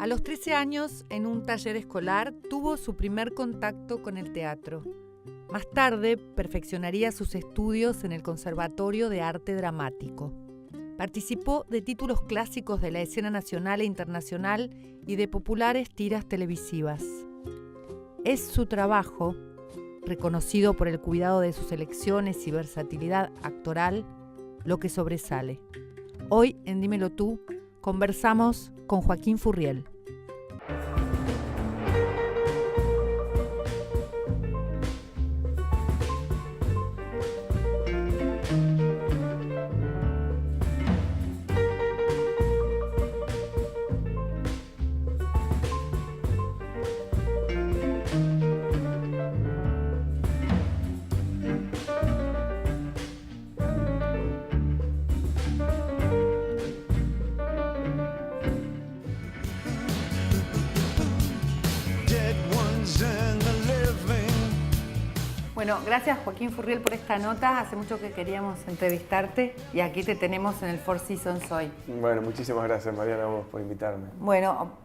A los 13 años, en un taller escolar, tuvo su primer contacto con el teatro. Más tarde, perfeccionaría sus estudios en el Conservatorio de Arte Dramático. Participó de títulos clásicos de la escena nacional e internacional y de populares tiras televisivas. Es su trabajo, reconocido por el cuidado de sus elecciones y versatilidad actoral, lo que sobresale. Hoy, en Dímelo Tú, conversamos con Joaquín Furriel. Bueno, gracias Joaquín Furriel por esta nota. Hace mucho que queríamos entrevistarte y aquí te tenemos en el Four Seasons hoy. Bueno, muchísimas gracias Mariana a vos por invitarme. Bueno,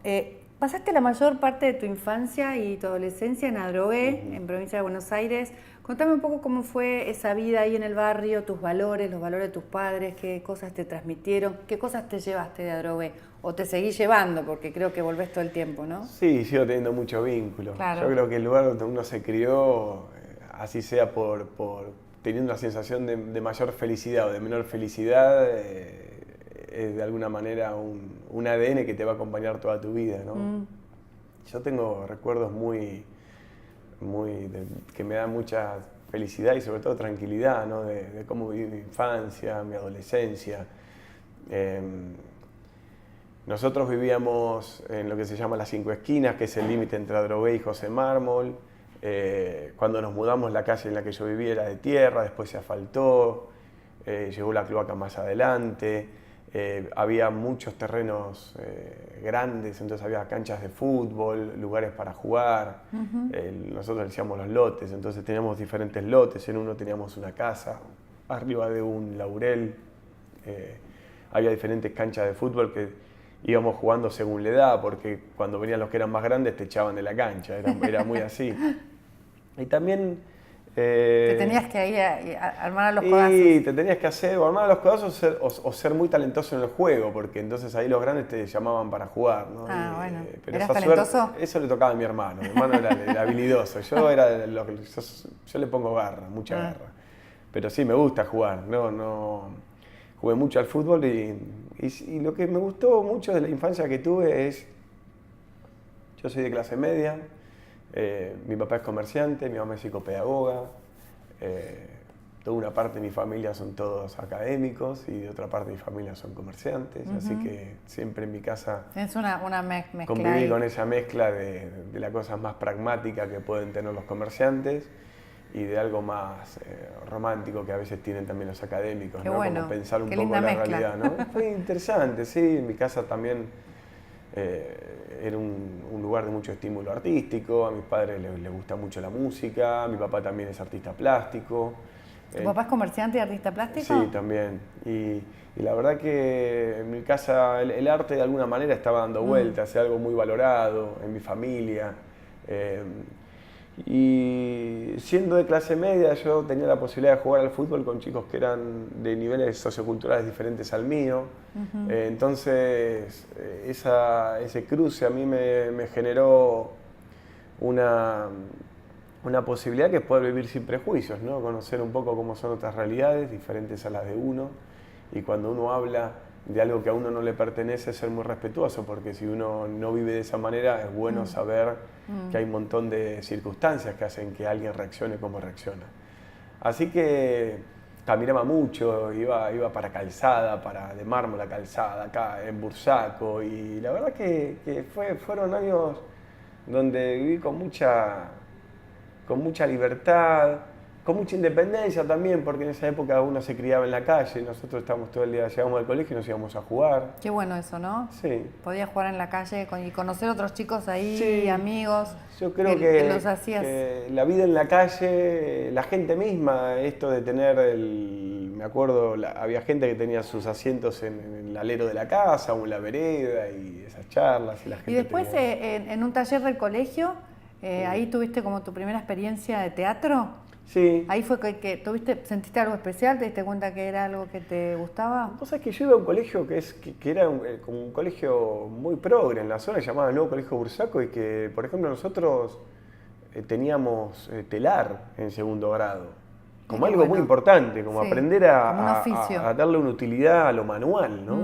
pasaste la mayor parte de tu infancia y tu adolescencia en Adrogué, en provincia de Buenos Aires. Contame un poco cómo fue esa vida ahí en el barrio, tus valores, los valores de tus padres, qué cosas te transmitieron, qué cosas te llevaste de Adrogué o te seguís llevando porque creo que volvés todo el tiempo, ¿no? Sí, sigo teniendo mucho vínculo. Claro. Yo creo que el lugar donde uno se crió, así sea por teniendo una sensación de mayor felicidad o de menor felicidad, es de alguna manera un ADN que te va a acompañar toda tu vida, ¿no? Yo tengo recuerdos que me dan mucha felicidad y sobre todo tranquilidad, ¿no? de cómo viví mi infancia, mi adolescencia. Nosotros vivíamos en lo que se llama las Cinco Esquinas, que es el límite entre Adrogué y José Mármol. Cuando nos mudamos, la calle en la que yo vivía era de tierra, después se asfaltó, llegó la cloaca más adelante, había muchos terrenos grandes, entonces había canchas de fútbol, lugares para jugar. Nosotros decíamos los lotes, entonces teníamos diferentes lotes, en uno teníamos una casa, arriba de un laurel, había diferentes canchas de fútbol que íbamos jugando según la edad, porque cuando venían los que eran más grandes te echaban de la cancha, era muy así. Y también... te tenías que ir a armar a los codazos. Sí, te tenías que hacer o armar a los codazos o ser muy talentoso en el juego, porque entonces ahí los grandes te llamaban para jugar, ¿no? Bueno. Pero ¿Eras talentoso? Suerte, eso le tocaba a mi hermano era el habilidoso, yo le pongo garra, mucha garra. Pero sí, me gusta jugar, jugué mucho al fútbol y lo que me gustó mucho de la infancia que tuve es, yo soy de clase media, mi papá es comerciante, mi mamá es psicopedagoga, toda una parte de mi familia son todos académicos y de otra parte de mi familia son comerciantes, así que siempre en mi casa es una mezcla conviví ahí. con esa mezcla de la cosa más pragmática que pueden tener los comerciantes y de algo más romántico que a veces tienen también los académicos, Qué ¿no? bueno, Como pensar un qué poco linda en la mezcla. realidad, ¿no? Fue interesante, sí, en mi casa también era un lugar de mucho estímulo artístico, a mis padres les gusta mucho la música, mi papá también es artista plástico. ¿Tu papá es comerciante y artista plástico? Sí, también. Y la verdad que en mi casa el arte de alguna manera estaba dando vueltas, es algo muy valorado en mi familia. Y siendo de clase media, yo tenía la posibilidad de jugar al fútbol con chicos que eran de niveles socioculturales diferentes al mío. Entonces, ese cruce a mí me generó una posibilidad que es poder vivir sin prejuicios, ¿no? Conocer un poco cómo son otras realidades diferentes a las de uno. Y cuando uno habla de algo que a uno no le pertenece, ser muy respetuoso, porque si uno no vive de esa manera, es bueno saber que hay un montón de circunstancias que hacen que alguien reaccione como reacciona. Así que caminaba mucho, iba para calzada, de mármol a calzada, acá en Bursaco, y la verdad que fueron años donde viví con mucha libertad, con mucha independencia también, porque en esa época uno se criaba en la calle, nosotros estábamos todo el día, llegábamos al colegio y nos íbamos a jugar. Qué bueno eso, ¿no? Sí. Podías jugar en la calle y conocer otros chicos ahí, Sí. amigos. Yo creo que los hacías. la vida en la calle, la gente misma, esto de tener el me acuerdo, había gente que tenía sus asientos en el alero de la casa o en la vereda y esas charlas. Y, la gente y después tenía... en un taller del colegio, ahí tuviste como tu primera experiencia de teatro. Sí. Ahí fue que sentiste algo especial, te diste cuenta que era algo que te gustaba. Vos sabés que yo iba a un colegio que era como un colegio muy progre en la zona, llamado el Nuevo Colegio Bursaco, y que, por ejemplo, nosotros teníamos telar en segundo grado, como algo muy importante, como aprender a darle una utilidad a lo manual, ¿no?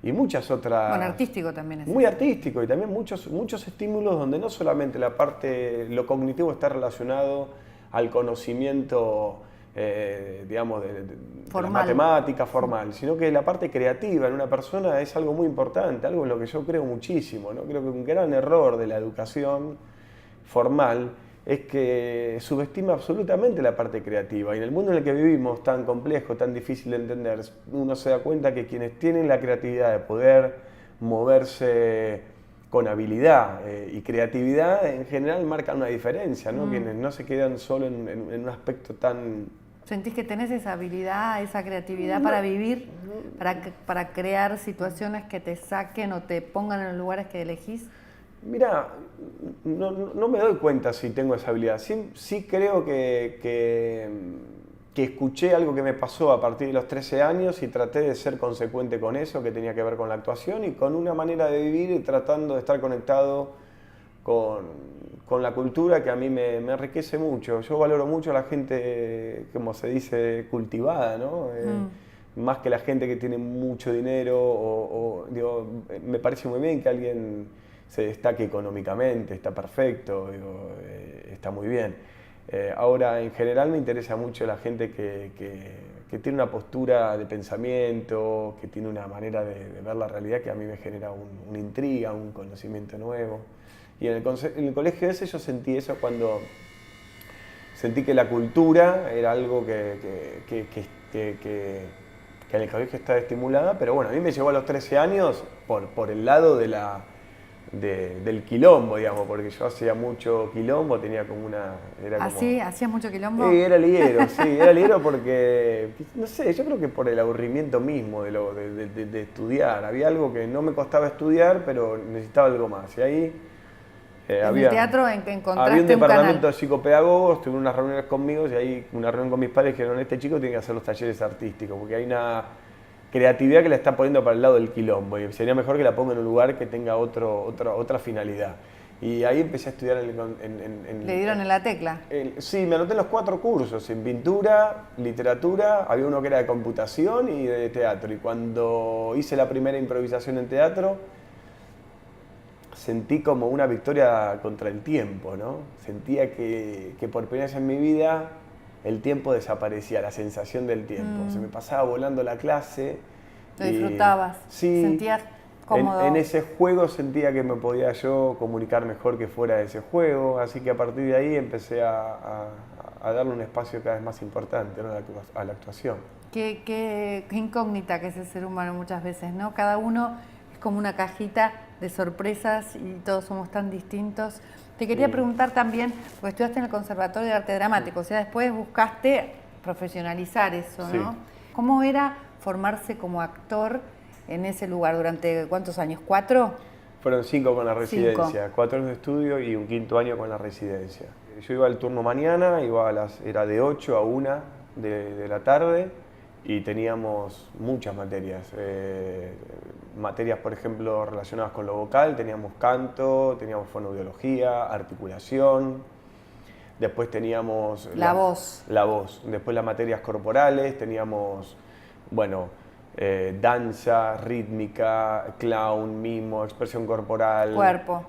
Y muchas otras... Bueno, artístico también es. Muy artístico, y también muchos estímulos donde no solamente lo cognitivo está relacionado al conocimiento, digamos, de la matemática formal, sino que la parte creativa en una persona es algo muy importante, algo en lo que yo creo muchísimo, ¿no? Creo que un gran error de la educación formal es que subestima absolutamente la parte creativa. Y en el mundo en el que vivimos, tan complejo, tan difícil de entender, uno se da cuenta que quienes tienen la creatividad de poder moverse con habilidad y creatividad, en general marcan una diferencia, ¿no? Quienes no se quedan solo en un aspecto tan... ¿Sentís que tenés esa habilidad, esa creatividad para vivir, para crear situaciones que te saquen o te pongan en los lugares que elegís? Mira, no me doy cuenta si tengo esa habilidad. Sí creo que escuché algo que me pasó a partir de los 13 años y traté de ser consecuente con eso, que tenía que ver con la actuación y con una manera de vivir y tratando de estar conectado con la cultura que a mí me enriquece mucho. Yo valoro mucho a la gente, como se dice, cultivada, ¿no? Más que la gente que tiene mucho dinero digo, me parece muy bien que alguien se destaque económicamente, está perfecto, digo, está muy bien. Ahora, en general me interesa mucho la gente que tiene una postura de pensamiento, que tiene una manera de ver la realidad que a mí me genera una intriga, un conocimiento nuevo. Y en el colegio ese yo sentí eso cuando sentí que la cultura era algo que en el colegio estaba estimulada, pero bueno, a mí me llevó a los 13 años por el lado del quilombo, digamos, porque yo hacía mucho quilombo, tenía como una... ¿Ah, sí? ¿Hacías mucho quilombo? Sí, era liguero porque, no sé, yo creo que por el aburrimiento mismo de estudiar. Había algo que no me costaba estudiar, pero necesitaba algo más. Y ahí en el teatro encontraste había un departamento canal. de psicopedagogos, tuve unas reuniones conmigo y ahí una reunión con mis padres dijeron, este chico tiene que hacer los talleres artísticos, porque hay una creatividad que la está poniendo para el lado del quilombo y sería mejor que la ponga en un lugar que tenga otra finalidad. Y ahí empecé a estudiar ¿Le dieron en la tecla? Sí, me anoté en los 4 cursos, en pintura, literatura, había uno que era de computación y de teatro. Y cuando hice la primera improvisación en teatro, sentí como una victoria contra el tiempo, ¿no? Sentía que por primera vez en mi vida el tiempo desaparecía, la sensación del tiempo. Se me pasaba volando la clase. Lo disfrutabas, sí, sentías cómodo. En ese juego sentía que me podía yo comunicar mejor que fuera de ese juego, así que a partir de ahí empecé a darle un espacio cada vez más importante, ¿no? a la actuación. Qué incógnita que es el ser humano muchas veces, ¿no? Cada uno es como una cajita de sorpresas y todos somos tan distintos. Te quería preguntar también, porque estudiaste en el Conservatorio de Arte Dramático, o sea, después buscaste profesionalizar eso, ¿no? Sí. ¿Cómo era formarse como actor en ese lugar durante cuántos años? ¿4? Fueron 5 con la residencia, 5. 4 años de estudio y un 5º año con la residencia. Yo iba al turno mañana, era de 8 a 1 de la tarde y teníamos muchas materias. Materias, por ejemplo, relacionadas con lo vocal, teníamos canto, teníamos fonoaudiología, articulación, después teníamos... La voz. La voz. Después las materias corporales, teníamos, bueno, danza, rítmica, clown, mimo, expresión corporal. Cuerpo.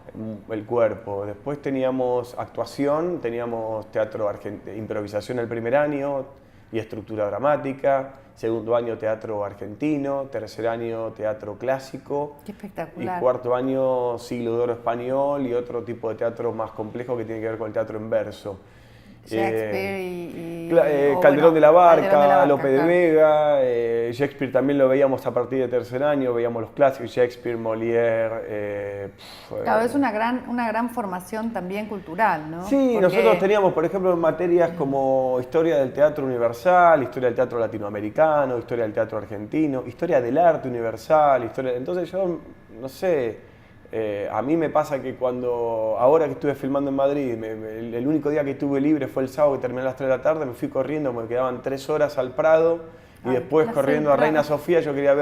El cuerpo. Después teníamos actuación, teníamos teatro improvisación el primer año y estructura dramática. Segundo año teatro argentino, tercer año teatro clásico. Qué espectacular. Y cuarto año siglo de oro español y otro tipo de teatro más complejo que tiene que ver con el teatro en verso. Shakespeare Calderón de la Barca, Calderón de la Barca, Lope de claro. Vega, Shakespeare también lo veíamos a partir de tercer año, veíamos los clásicos, Shakespeare, Molière. Claro, es una gran formación también cultural, ¿no? Sí, Porque nosotros teníamos, por ejemplo, materias como historia del teatro universal, historia del teatro latinoamericano, historia del teatro argentino, historia del arte universal, entonces yo, no sé, a mí me pasa que ahora que estuve filmando en Madrid, el único día que tuve libre fue el sábado que terminé a las 3 de la tarde, me fui corriendo, me quedaban 3 horas al Prado y después corriendo a Reina Sofía, yo quería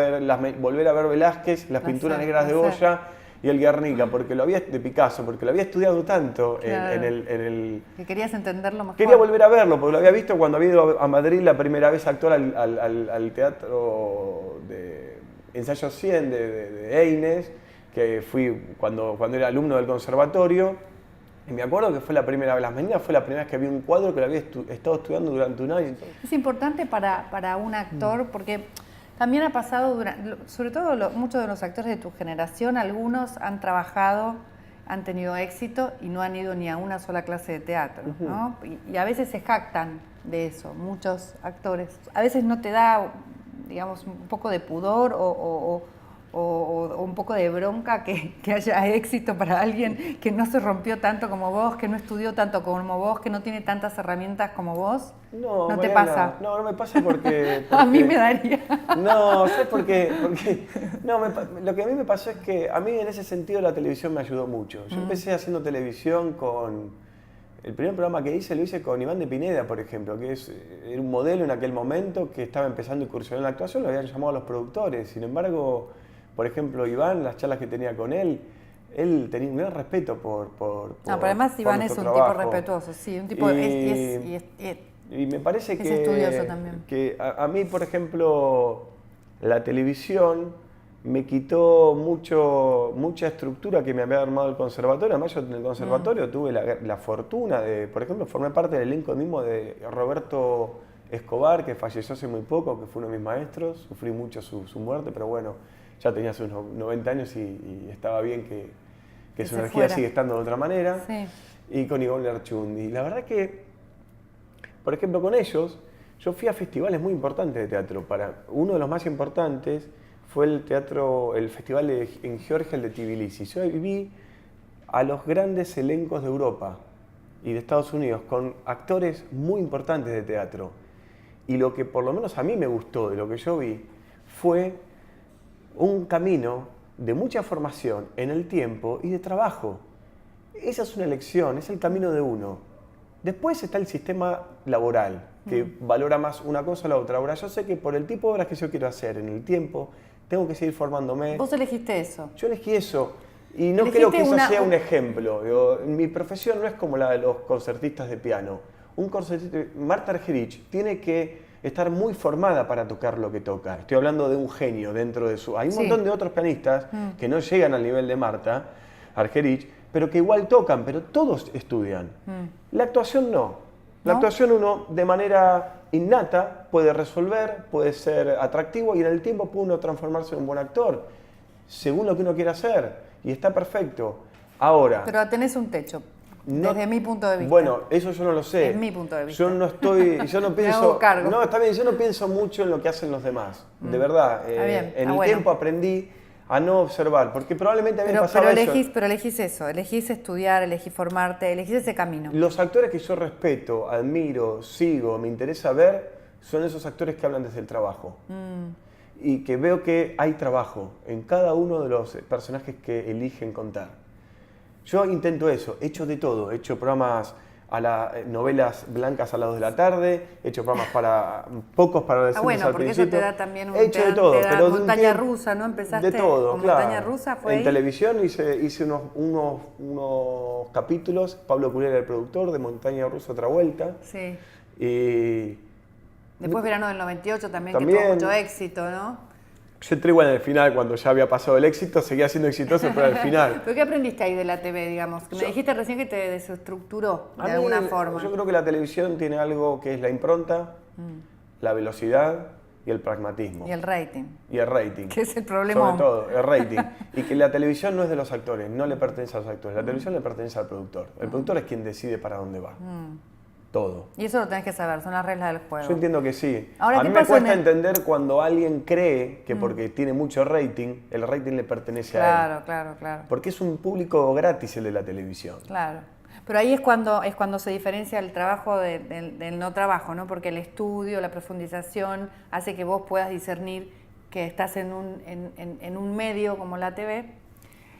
volver a ver Velázquez, las pinturas negras de Goya y el Guernica, de Picasso, porque lo había estudiado tanto claro, en el... Que querías entenderlo mejor. Quería volver a verlo, porque lo había visto cuando había ido a Madrid la primera vez a actuar al teatro de Ensayo 100 de Eynes, que fui cuando era alumno del conservatorio, y me acuerdo que fue la primera vez, las Meninas fue la primera vez que vi un cuadro que lo había estado estudiando durante un año. Es importante para un actor, porque también ha pasado, sobre todo muchos de los actores de tu generación, algunos han trabajado, han tenido éxito y no han ido ni a una sola clase de teatro, ¿no? Y a veces se jactan de eso, muchos actores. A veces no te da, digamos, un poco de pudor o un poco de bronca que haya éxito para alguien que no se rompió tanto como vos, que no estudió tanto como vos, que no tiene tantas herramientas como vos. No, ¿No Mariana, te pasa? No me pasa porque A mí me daría. No, ¿sabes por qué? Lo que a mí me pasó es que a mí en ese sentido la televisión me ayudó mucho. Yo empecé haciendo televisión con... El primer programa que hice lo hice con Iván de Pineda, por ejemplo, que era un modelo en aquel momento que estaba empezando a incursionar en la actuación, lo habían llamado a los productores. Sin embargo, por ejemplo, Iván, las charlas que tenía con él tenía un gran respeto por pero además Iván es un trabajo. tipo respetuoso, sí, un tipo... Y me parece es estudioso también. Que a mí, por ejemplo, la televisión me quitó mucha estructura que me había armado el conservatorio. Además, yo en el conservatorio tuve la fortuna de, por ejemplo, formar parte del elenco mismo de Roberto Escobar, que falleció hace muy poco, que fue uno de mis maestros. Sufrí mucho su muerte, pero bueno, ya tenía sus 90 años y estaba bien que su energía sigue estando de otra manera. Sí. Y con Ivonne Lerchundi. La verdad que, por ejemplo, con ellos, yo fui a festivales muy importantes de teatro. Uno de los más importantes fue el festival en Georgia, el de Tbilisi. Yo vi a los grandes elencos de Europa y de Estados Unidos, con actores muy importantes de teatro. Y lo que por lo menos a mí me gustó de lo que yo vi fue un camino de mucha formación en el tiempo y de trabajo. Esa es una elección, es el camino de uno. Después está el sistema laboral, que valora más una cosa o la otra. Ahora, yo sé que por el tipo de obras que yo quiero hacer en el tiempo, tengo que seguir formándome. ¿Vos elegiste eso? Yo elegí eso. Y no creo que eso sea un ejemplo. Digo, mi profesión no es como la de los concertistas de piano. Marta Argerich tiene que estar muy formada para tocar lo que toca. Estoy hablando de un genio dentro de su... Hay un montón de otros pianistas que no llegan al nivel de Marta Argerich, pero que igual tocan, pero todos estudian. La actuación no. La actuación uno de manera innata puede resolver, puede ser atractivo y en el tiempo puede uno transformarse en un buen actor, según lo que uno quiera hacer, y está perfecto. Ahora... Pero tenés un techo, desde mi punto de vista. Bueno, eso yo no lo sé. Es mi punto de vista. Yo no pienso... Me hago cargo. No, está bien, yo no pienso mucho en lo que hacen los demás, de verdad. En el tiempo aprendí a no observar, porque probablemente a mí me pasaba eso. Pero elegís eso, elegís estudiar, elegís formarte, elegís ese camino. Los actores que yo respeto, admiro, sigo, me interesa ver, son esos actores que hablan desde el trabajo. Y que veo que hay trabajo en cada uno de los personajes que eligen contar. Yo intento eso, he hecho de todo, he hecho programas novelas blancas a las 2 de la tarde, he hecho programas pocos para adolescentes al principio. Porque eso te da también he hecho de todo, pero montaña rusa, ¿no? Empezaste de todo, con claro. Montaña Rusa, ¿fue en ahí? televisión hice unos capítulos, Pablo Culera era el productor de Montaña Rusa Otra Vuelta. Sí. Y después Verano del 98 también, que tuvo mucho éxito, ¿no? Yo entré igual en el final, cuando ya había pasado el éxito, seguía siendo exitoso, pero al final. ¿Pero qué aprendiste ahí de la TV, digamos? Que me dijiste recién que te desestructuró de alguna forma. Yo creo que la televisión tiene algo que es la impronta, la velocidad y el pragmatismo. Y el rating. Y el rating. Que es el problema. Sobre todo, el rating. Y que la televisión no es de los actores, no le pertenece a los actores. La televisión le pertenece al productor. El productor es quien decide para dónde va. todo. Y eso lo tenés que saber, son las reglas del juego. Yo entiendo que sí. Ahora, a mí me cuesta entender cuando alguien cree que porque tiene mucho rating, el rating le pertenece a él. Claro. Porque es un público gratis el de la televisión. Claro. Pero ahí es cuando se diferencia el trabajo del no trabajo, ¿no? Porque el estudio, la profundización, hace que vos puedas discernir que estás en un medio como la TV,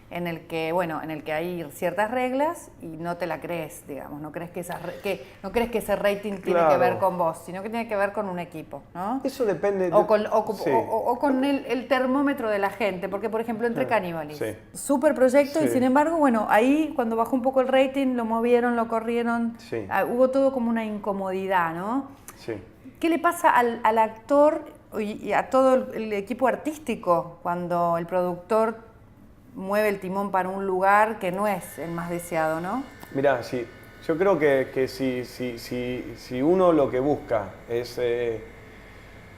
en el que hay ciertas reglas y no te la crees, digamos, no crees que ese rating tiene que ver con vos, sino que tiene que ver con un equipo, ¿no? Eso depende. O con el termómetro de la gente, porque por ejemplo entre Caníbales, súper proyecto y sin embargo, bueno, ahí cuando bajó un poco el rating, lo movieron, lo corrieron, hubo todo como una incomodidad, ¿no? Sí. ¿Qué le pasa al actor y a todo el equipo artístico cuando el productor mueve el timón para un lugar que no es el más deseado, ¿no? Mirá, sí, yo creo que si uno lo que busca es...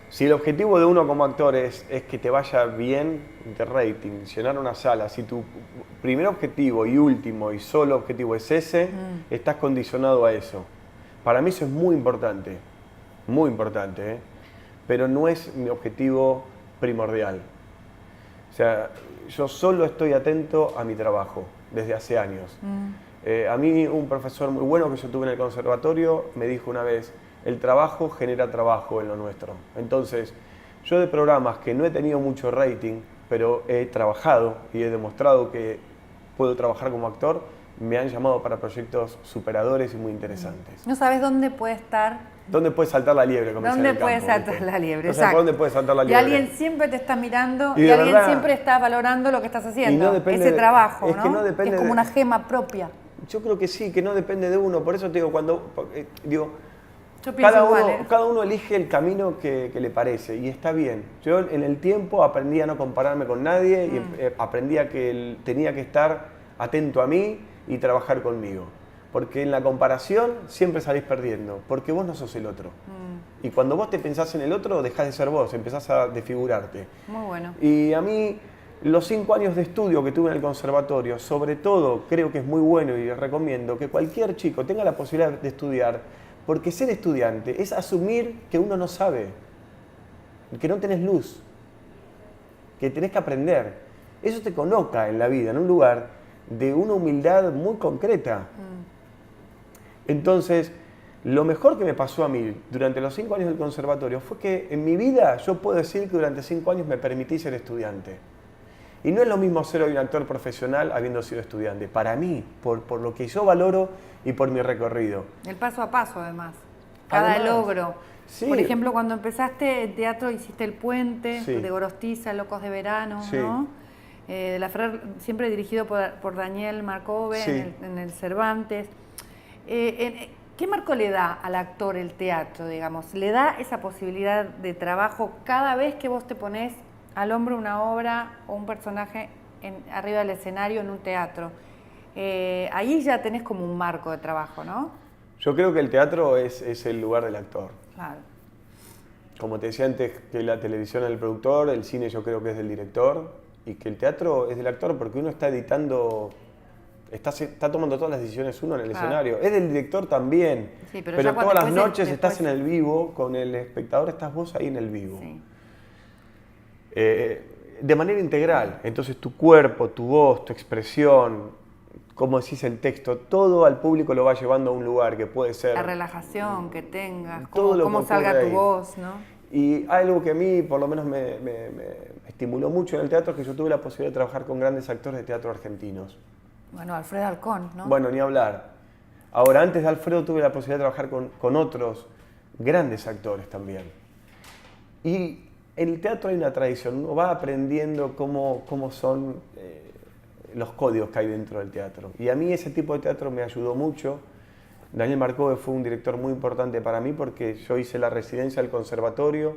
si el objetivo de uno como actor es que te vaya bien de rating, llenar una sala, si tu primer objetivo y último y solo objetivo es ese, estás condicionado a eso. Para mí eso es muy importante, ¿eh? Pero no es mi objetivo primordial. O sea, yo solo estoy atento a mi trabajo desde hace años. A mí un profesor muy bueno que yo tuve en el conservatorio me dijo una vez, el trabajo genera trabajo en lo nuestro. Entonces, yo de programas que no he tenido mucho rating, pero he trabajado y he demostrado que puedo trabajar como actor, me han llamado para proyectos superadores y muy interesantes. ¿No sabes dónde puede estar? ¿Dónde puede saltar la liebre? ¿Dónde puede saltar la liebre? No sé por dónde puede saltar la liebre. Y alguien siempre te está mirando y alguien verdad, siempre está valorando lo que estás haciendo. No depende ese trabajo, es ¿no? Que no depende es como una gema propia. Yo creo que sí, que no depende de uno. Por eso te digo, yo pienso igual, cada uno elige el camino que le parece y está bien. Yo en el tiempo aprendí a no compararme con nadie y aprendí a que tenía que estar atento a mí y trabajar conmigo. Porque en la comparación siempre salís perdiendo, porque vos no sos el otro. Y cuando vos te pensás en el otro, dejás de ser vos, empezás a desfigurarte. Muy bueno. Y a mí, los 5 años de estudio que tuve en el conservatorio, sobre todo, creo que es muy bueno y les recomiendo que cualquier chico tenga la posibilidad de estudiar, porque ser estudiante es asumir que uno no sabe, que no tenés luz, que tenés que aprender. Eso te coloca en la vida, en un lugar de una humildad muy concreta. Entonces, lo mejor que me pasó a mí durante los 5 años del conservatorio fue que en mi vida yo puedo decir que durante 5 años me permití ser estudiante. Y no es lo mismo ser hoy un actor profesional habiendo sido estudiante. Para mí, por lo que yo valoro y por mi recorrido. El paso a paso, además. Cada logro. Sí. Por ejemplo, cuando empezaste en teatro hiciste El Puente, de Gorostiza, Locos de Verano, ¿no? De la Ferrer, siempre dirigido por Daniel Marcove en el Cervantes. ¿Qué marco le da al actor el teatro, digamos? ¿Le da esa posibilidad de trabajo cada vez que vos te ponés al hombro una obra o un personaje arriba del escenario en un teatro? Ahí ya tenés como un marco de trabajo, ¿no? Yo creo que el teatro es el lugar del actor. Claro. Como te decía antes, que la televisión es del productor, el cine yo creo que es del director, y que el teatro es del actor porque uno está editando... Está tomando todas las decisiones uno en el escenario. Es del director también, sí, pero todas las noches estás en el vivo, con el espectador estás vos ahí en el vivo. Sí. De manera integral. Entonces tu cuerpo, tu voz, tu expresión, cómo decís el texto, todo al público lo va llevando a un lugar que puede ser... La relajación que tengas, cómo salga tu voz, ¿no? Y algo que a mí por lo menos me estimuló mucho en el teatro es que yo tuve la posibilidad de trabajar con grandes actores de teatro argentinos. Bueno, Alfredo Alcón, ¿no? Bueno, ni hablar. Ahora, antes de Alfredo tuve la posibilidad de trabajar con otros grandes actores también. Y en el teatro hay una tradición, uno va aprendiendo cómo son los códigos que hay dentro del teatro. Y a mí ese tipo de teatro me ayudó mucho. Daniel Marcove fue un director muy importante para mí porque yo hice la residencia del conservatorio,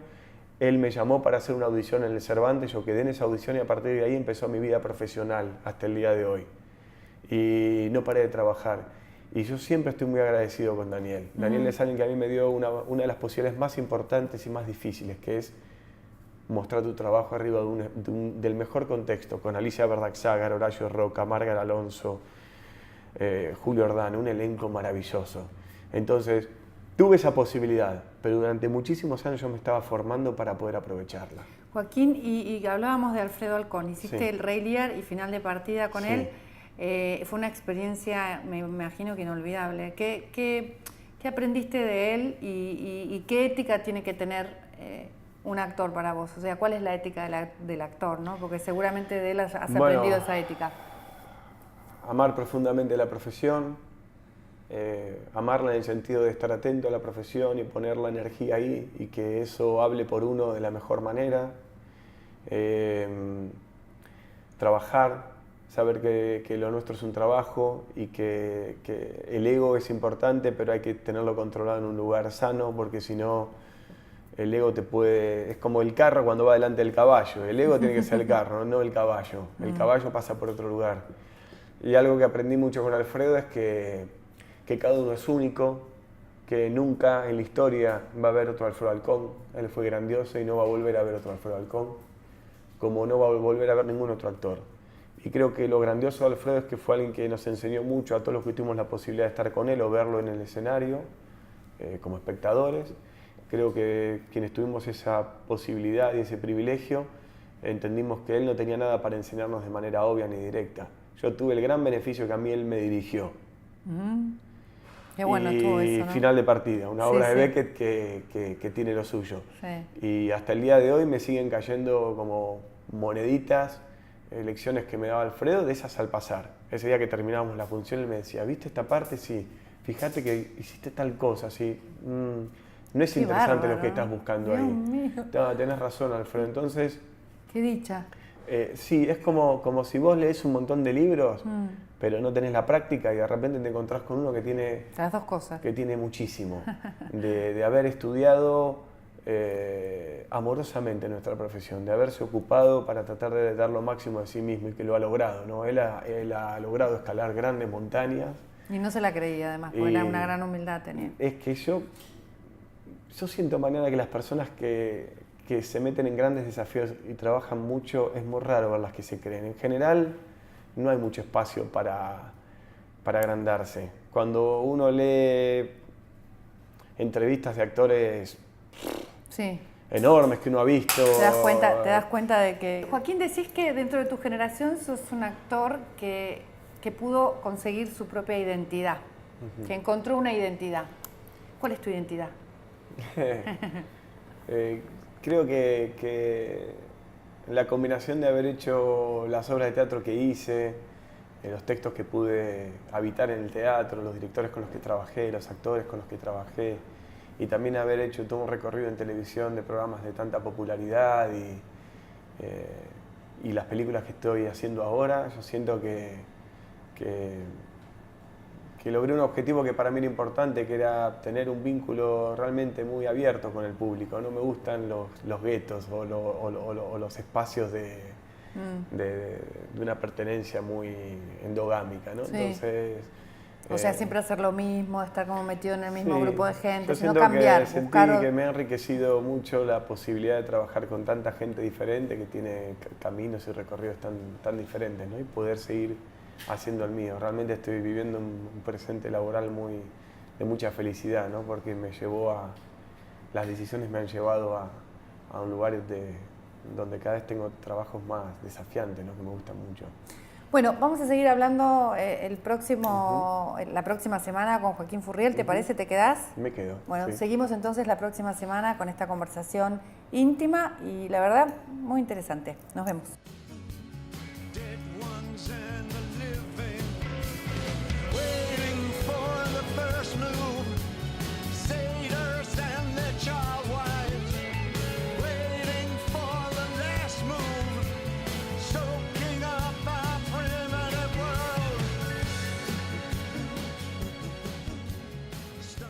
él me llamó para hacer una audición en el Cervantes, yo quedé en esa audición y a partir de ahí empezó mi vida profesional hasta el día de hoy. Y no paré de trabajar. Y yo siempre estoy muy agradecido con Daniel. Daniel es alguien que a mí me dio una de las posibilidades más importantes y más difíciles, que es mostrar tu trabajo arriba del mejor contexto, con Alicia Verdaxagar, Horacio Roca, Márgara Alonso, Julio Ordán, un elenco maravilloso. Entonces, tuve esa posibilidad, pero durante muchísimos años yo me estaba formando para poder aprovecharla. Joaquín, y hablábamos de Alfredo Alcón, hiciste Sí. el Rey Lear y final de partida con Sí. él. Fue una experiencia, me imagino que inolvidable. ¿Qué aprendiste de él y qué ética tiene que tener un actor para vos? O sea, ¿cuál es la ética del actor, ¿no? Porque seguramente de él has aprendido esa ética. Amar profundamente la profesión, amarla en el sentido de estar atento a la profesión y poner la energía ahí y que eso hable por uno de la mejor manera. Trabajar, saber que lo nuestro es un trabajo y que el ego es importante, pero hay que tenerlo controlado en un lugar sano, porque si no, el ego te puede... Es como el carro cuando va delante del caballo. El ego tiene que ser el carro, no el caballo. El caballo pasa por otro lugar. Y algo que aprendí mucho con Alfredo es que cada uno es único, que nunca en la historia va a haber otro Alfredo Alcón. Él fue grandioso y no va a volver a haber otro Alfredo Alcón, como no va a volver a haber ningún otro actor. Y creo que lo grandioso de Alfredo es que fue alguien que nos enseñó mucho a todos los que tuvimos la posibilidad de estar con él o verlo en el escenario, como espectadores. Creo que quienes tuvimos esa posibilidad y ese privilegio, entendimos que él no tenía nada para enseñarnos de manera obvia ni directa. Yo tuve el gran beneficio que a mí él me dirigió. Qué bueno estuvo eso, ¿no? Final de partida, una obra de sí. Beckett que tiene lo suyo. Sí. Y hasta el día de hoy me siguen cayendo como moneditas, lecciones que me daba Alfredo, de esas al pasar. Ese día que terminábamos la función, él me decía, ¿viste esta parte? Sí. Fíjate que hiciste tal cosa, sí. No es Qué interesante bárbaro, lo que estás buscando Dios ahí. mío. No, tenés razón, Alfredo. Entonces, Qué dicha. sí, es como si vos lees un montón de libros, pero no tenés la práctica y de repente te encontrás con uno que tiene... Las dos cosas. Que tiene muchísimo. De haber estudiado amorosamente nuestra profesión, de haberse ocupado para tratar de dar lo máximo de sí mismo y que lo ha logrado, ¿no? Él ha logrado escalar grandes montañas. Y no se la creía, además, porque era una gran humildad tenía. Es que yo siento mañana que las personas que se meten en grandes desafíos y trabajan mucho, es muy raro ver las que se creen. En general, no hay mucho espacio para agrandarse. Cuando uno lee entrevistas de actores Sí. enormes que uno ha visto... Te das cuenta de que... Joaquín, decís que dentro de tu generación sos un actor que pudo conseguir su propia identidad, que encontró una identidad. ¿Cuál es tu identidad? Creo que la combinación de haber hecho las obras de teatro que hice, los textos que pude habitar en el teatro, los directores con los que trabajé, los actores con los que trabajé, y también haber hecho todo un recorrido en televisión de programas de tanta popularidad y las películas que estoy haciendo ahora, yo siento que logré un objetivo que para mí era importante, que era tener un vínculo realmente muy abierto con el público. No me gustan los guetos o los espacios de una pertenencia muy endogámica, ¿no? Sí. Entonces, O sea, siempre hacer lo mismo, estar como metido en el mismo sí, grupo de gente, yo sino siento cambiar, sentí buscar... que me ha enriquecido mucho la posibilidad de trabajar con tanta gente diferente que tiene caminos y recorridos tan diferentes, ¿no? Y poder seguir haciendo el mío. Realmente estoy viviendo un presente laboral de mucha felicidad, ¿no? Porque las decisiones me han llevado a un lugar donde cada vez tengo trabajos más desafiantes, ¿no? Que me gustan mucho. Bueno, vamos a seguir hablando la próxima semana con Joaquín Furriel. ¿Te parece? ¿Te quedás? Me quedo. Bueno, sí. Seguimos entonces la próxima semana con esta conversación íntima y la verdad muy interesante. Nos vemos.